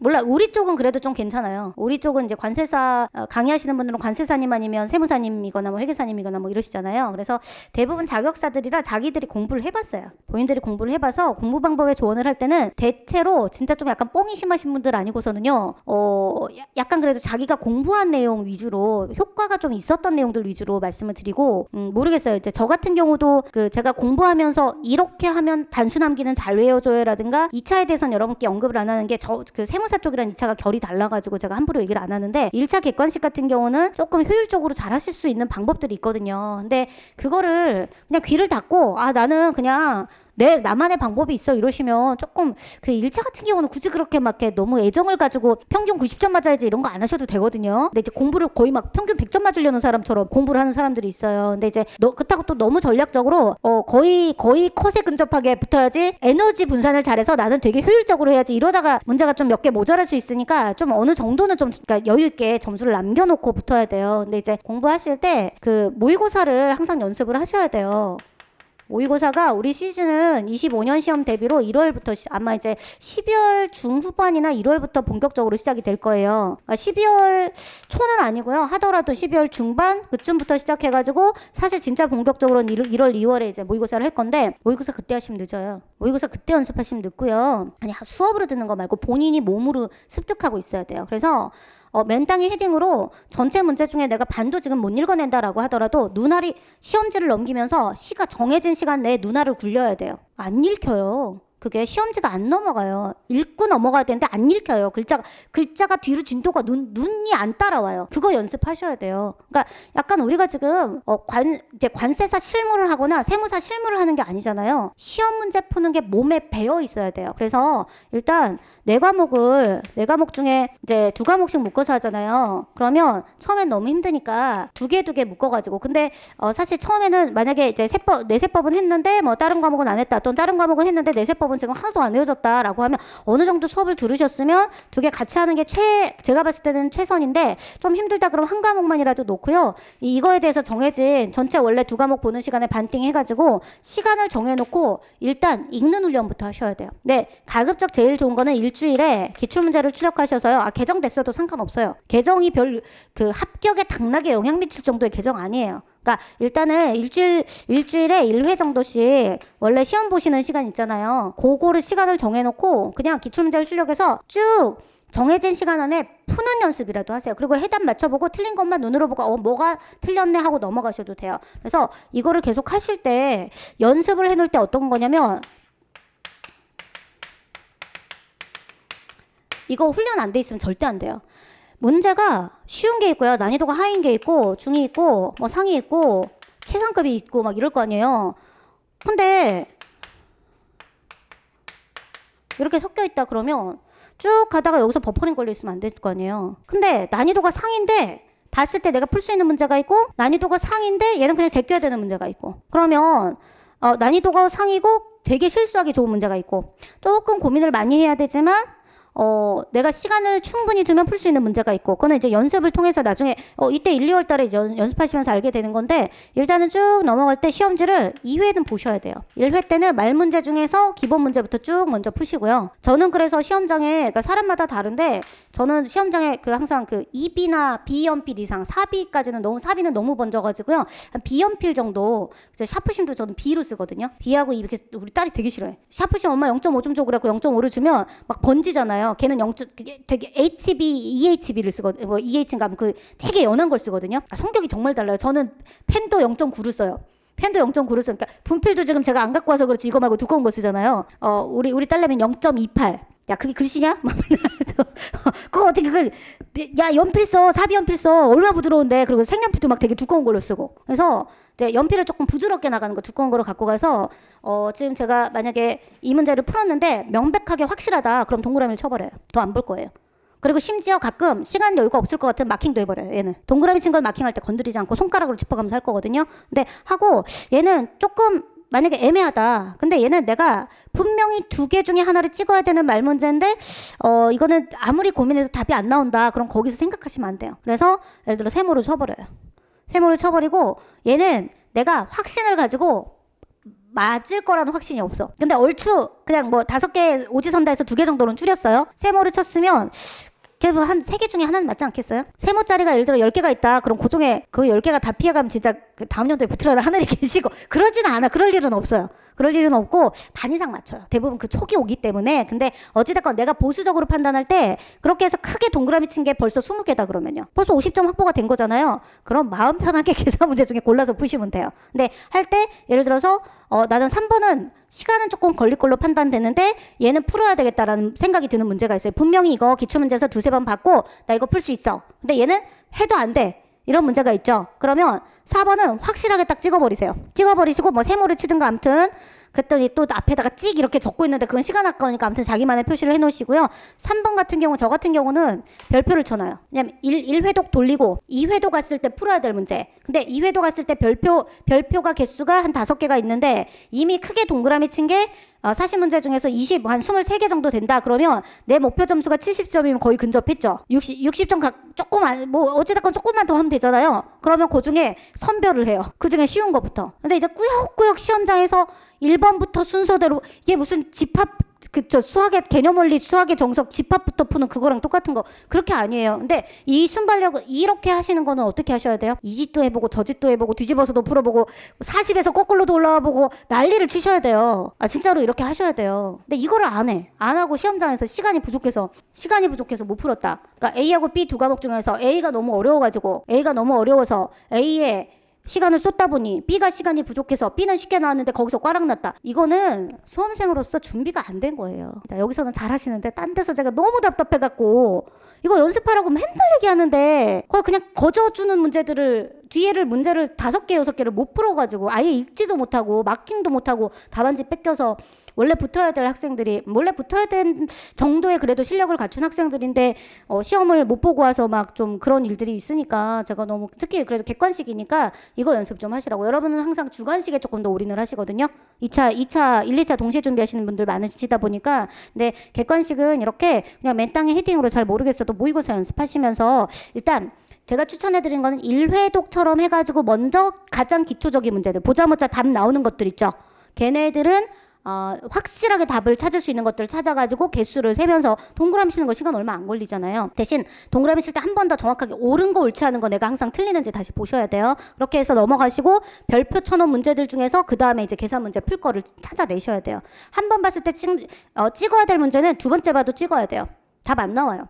몰라, 우리 쪽은 그래도 좀 괜찮아요. 우리 쪽은 이제 관세사 강의하시는 분들은 관세사님 아니면 세무사님이거나 뭐 회계사님이거나 뭐 이러시잖아요. 그래서 대부분 자격사들이라 자기들이 공부를 해봤어요. 본인들이 공부를 해봐서 공부 방법에 조언을 할 때는 대체로 진짜 좀 약간 뻥이 심하신 분들 아니고서는요, 약간 그래도 자기가 공부한 내용 위주로 효과가 좀 있었던 내용들 위주로 말씀을 드리고, 모르겠어요. 이제 저 같은 경우도 제가 공부하면서 이렇게 하면 단순 암기는 잘 외워줘요라든가 2차에 대해서는 여러분께 언급을 안 하는 게 세무사 쪽이랑 2차가 결이 달라가지고 제가 함부로 얘기를 안 하는데 1차 객관식 같은 경우는 조금 효율적으로 잘 하실 수 있는 방법들이 있거든요. 근데 그거를 그냥 귀를 닫고 나는 그냥 나만의 방법이 있어 이러시면 조금 1차 같은 경우는 굳이 그렇게 막 너무 애정을 가지고 평균 90점 맞아야지 이런 거 안 하셔도 되거든요. 근데 이제 공부를 거의 막 평균 100점 맞으려는 사람처럼 공부를 하는 사람들이 있어요. 근데 이제 그렇다고 또 너무 전략적으로 거의 컷에 근접하게 붙어야지 에너지 분산을 잘해서 나는 되게 효율적으로 해야지 이러다가 문제가 좀 몇 개 모자랄 수 있으니까 좀 어느 정도는 좀 그러니까 여유 있게 점수를 남겨놓고 붙어야 돼요. 근데 이제 공부하실 때 모의고사를 항상 연습을 하셔야 돼요. 모의고사가 우리 시즌은 25년 시험 대비로 1월부터 아마 이제 12월 중후반이나 1월부터 본격적으로 시작이 될 거예요. 12월 초는 아니고요. 하더라도 12월 중반 그쯤부터 시작해가지고 사실 진짜 본격적으로는 1월 2월에 이제 모의고사를 할 건데 모의고사 그때 하시면 늦어요. 모의고사 그때 연습하시면 늦고요. 아니 수업으로 듣는 거 말고 본인이 몸으로 습득하고 있어야 돼요. 그래서 맨땅에 헤딩으로 전체 문제 중에 내가 반도 지금 못 읽어낸다라고 하더라도 눈알이 시험지를 넘기면서 시가 정해진 시간 내에 눈알을 굴려야 돼요. 안 읽혀요. 그게 시험지가 안 넘어가요. 읽고 넘어가야 되는데 안 읽혀요. 글자가 뒤로 진도가 눈이 안 따라와요. 그거 연습하셔야 돼요. 그러니까 약간 우리가 지금 이제 관세사 실무를 하거나 세무사 실무를 하는 게 아니잖아요. 시험 문제 푸는 게 몸에 배어 있어야 돼요. 그래서 일단 네 과목 중에 이제 2과목씩 묶어서 하잖아요. 그러면 처음엔 너무 힘드니까 두 개 묶어가지고 근데 사실 처음에는 만약에 이제 내세법은 했는데 뭐 다른 과목은 안 했다. 또는 다른 과목은 했는데 내세법은 지금 하나도 안 외워졌다라고 하면 어느 정도 수업을 들으셨으면 두 개 같이 하는 게 제가 봤을 때는 최선인데 좀 힘들다 그러면 한 과목만이라도 놓고요. 이거에 대해서 정해진 전체 원래 2과목 보는 시간에 반띵 해가지고 시간을 정해놓고 일단 읽는 훈련부터 하셔야 돼요. 네, 가급적 제일 좋은 거는 일주일에 기출문제를 출력하셔서요. 개정됐어도 상관없어요. 개정이 합격에 당락에 영향 미칠 정도의 개정 아니에요. 그러니까 일단은 일주일에 1회 정도씩 원래 시험 보시는 시간 있잖아요. 그거를 시간을 정해놓고 그냥 기출문제를 출력해서 쭉 정해진 시간 안에 푸는 연습이라도 하세요. 그리고 해답 맞춰보고 틀린 것만 눈으로 보고 뭐가 틀렸네 하고 넘어가셔도 돼요. 그래서 이거를 계속 하실 때 연습을 해놓을 때 어떤 거냐면 이거 훈련 안 돼 있으면 절대 안 돼요. 문제가 쉬운 게 있고요. 난이도가 하인 게 있고 중이 있고 뭐 상이 있고 최상급이 있고 막 이럴 거 아니에요. 근데 이렇게 섞여 있다 그러면 쭉 가다가 여기서 버퍼링 걸려 있으면 안 될 거 아니에요. 근데 난이도가 상인데 봤을 때 내가 풀 수 있는 문제가 있고 난이도가 상인데 얘는 그냥 제껴야 되는 문제가 있고 그러면 난이도가 상이고 되게 실수하기 좋은 문제가 있고 조금 고민을 많이 해야 되지만 내가 시간을 충분히 두면 풀 수 있는 문제가 있고 그거는 이제 연습을 통해서 나중에 이때 1, 2월 달에 연습하시면서 알게 되는 건데 일단은 쭉 넘어갈 때 시험지를 2회는 보셔야 돼요. 1회 때는 말 문제 중에서 기본 문제부터 쭉 먼저 푸시고요. 저는 그래서 시험장에 그러니까 사람마다 다른데 저는 시험장에 항상 B나 B연필 이상 4B까지는 사비는 너무 번져가지고요. 한 B연필 정도 샤프심도 저는 B로 쓰거든요. B하고 이렇게 우리 딸이 되게 싫어해. 샤프심 엄마 0.5 좀 줘 그래갖고 0.5를 주면 막 번지잖아요. 걔는 되게 HB, EHB를 쓰거든요. 뭐 EH인가 하면 되게 연한 걸 쓰거든요. 성격이 정말 달라요. 저는 펜도 0.9를 써요. 펜도 0.9를 써요. 그러니까 분필도 지금 제가 안 갖고 와서 그렇지 이거 말고 두꺼운 거 쓰잖아요. 우리 딸내미는 0.28. 야 그게 글씨냐? 그거 어떻게 야 연필 써. 사비 연필 써. 얼마나 부드러운데. 그리고 색연필도 막 되게 두꺼운 걸로 쓰고. 그래서 이제 연필을 조금 부드럽게 나가는 거 두꺼운 거로 갖고 가서 지금 제가 만약에 이 문제를 풀었는데 명백하게 확실하다. 그럼 동그라미를 쳐버려요. 더 안 볼 거예요. 그리고 심지어 가끔 시간 여유가 없을 것 같으면 마킹도 해버려요. 얘는 동그라미 친 건 마킹할 때 건드리지 않고 손가락으로 짚어가면서 할 거거든요. 근데 하고 얘는 조금 만약에 애매하다. 근데 얘는 내가 분명히 2개 중에 하나를 찍어야 되는 말 문제인데 이거는 아무리 고민해도 답이 안 나온다. 그럼 거기서 생각하시면 안 돼요. 그래서 예를 들어 세모를 쳐버려요. 세모를 쳐버리고 얘는 내가 확신을 가지고 맞을 거라는 확신이 없어. 근데 얼추 그냥 뭐 5개 오지선다에서 2개 정도는 줄였어요. 세모를 쳤으면 그래도 한 3개 중에 하나는 맞지 않겠어요? 세모짜리가 예를 들어 10개가 있다. 그럼 그 중에 그 10개가 다 피해가면 진짜 그 다음 연도에 붙으라는 하늘이 계시고 그러지는 않아. 그럴 일은 없어요. 그럴 일은 없고 반 이상 맞춰요. 대부분 그 촉이 오기 때문에. 근데 어찌됐건 내가 보수적으로 판단할 때 그렇게 해서 크게 동그라미 친 게 벌써 20개다 그러면요. 벌써 50점 확보가 된 거잖아요. 그럼 마음 편하게 계산 문제 중에 골라서 푸시면 돼요. 근데 할 때 예를 들어서 나는 3번은 시간은 조금 걸릴 걸로 판단되는데 얘는 풀어야 되겠다라는 생각이 드는 문제가 있어요. 분명히 이거 기출문제에서 2-3번 받고 나 이거 풀 수 있어. 근데 얘는 해도 안 돼. 이런 문제가 있죠. 그러면 4번은 확실하게 딱 찍어버리세요. 찍어버리시고 뭐 세모를 치든가 아무튼 그랬더니 또 앞에다가 찍 이렇게 적고 있는데 그건 시간 아까우니까 아무튼 자기만의 표시를 해놓으시고요. 3번 같은 경우 저 같은 경우는 별표를 쳐놔요. 왜냐면 1회독 돌리고 2회독 갔을 때 풀어야 될 문제. 근데 2회독 갔을 때 별표가 개수가 한 5개가 있는데 이미 크게 동그라미 친 게 40문제 중에서 한 23개 정도 된다. 그러면 내 목표 점수가 70점이면 거의 근접했죠. 60점 조금 뭐 어찌됐건 조금만 더 하면 되잖아요. 그러면 그 중에 선별을 해요. 그 중에 쉬운 거부터. 근데 이제 꾸역꾸역 시험장에서 1번부터 순서대로 이게 무슨 집합 수학의 개념 원리, 수학의 정석, 집합부터 푸는 그거랑 똑같은 거 그렇게 아니에요. 근데 이 순발력을 이렇게 하시는 거는 어떻게 하셔야 돼요? 이 짓도 해보고 저 짓도 해보고 뒤집어서도 풀어보고 40에서 거꾸로도 올라와보고 난리를 치셔야 돼요. 진짜로 이렇게 하셔야 돼요. 근데 이거를 안 해. 안 하고 시험장에서 시간이 부족해서 못 풀었다. 그러니까 A하고 B 2과목 중에서 A가 너무 어려워서 A에 시간을 쏟다 보니 B가 시간이 부족해서 B는 쉽게 나왔는데 거기서 꽈락 났다. 이거는 수험생으로서 준비가 안 된 거예요. 여기서는 잘하시는데 딴 데서 제가 너무 답답해갖고 이거 연습하라고 맨날 얘기하는데 그냥 거저주는 문제를 문제를 5개, 6개를 못 풀어가지고 아예 읽지도 못하고 마킹도 못하고 답안지 뺏겨서 원래 붙어야 될 정도의 그래도 실력을 갖춘 학생들인데 시험을 못 보고 와서 막 좀 그런 일들이 있으니까 제가 너무 특히 그래도 객관식이니까 이거 연습 좀 하시라고. 여러분은 항상 주관식에 조금 더 올인을 하시거든요. 1, 2차 동시에 준비하시는 분들 많으시다 보니까. 근데 객관식은 이렇게 그냥 맨땅에 헤딩으로 잘 모르겠어도 모의고사 연습하시면서 일단 제가 추천해드린 거는 1회독처럼 해가지고 먼저 가장 기초적인 문제들 보자마자 답 나오는 것들 있죠. 걔네들은 확실하게 답을 찾을 수 있는 것들을 찾아가지고 개수를 세면서 동그라미 치는 거 시간 얼마 안 걸리잖아요. 대신 동그라미 칠 때 한 번 더 정확하게 옳은 거 옳지 않은 거 내가 항상 틀리는지 다시 보셔야 돼요. 그렇게 해서 넘어가시고 별표 쳐놓은 문제들 중에서 그 다음에 이제 계산 문제 풀 거를 찾아내셔야 돼요. 한 번 봤을 때 찍어야 될 문제는 2번째 봐도 찍어야 돼요. 답 안 나와요.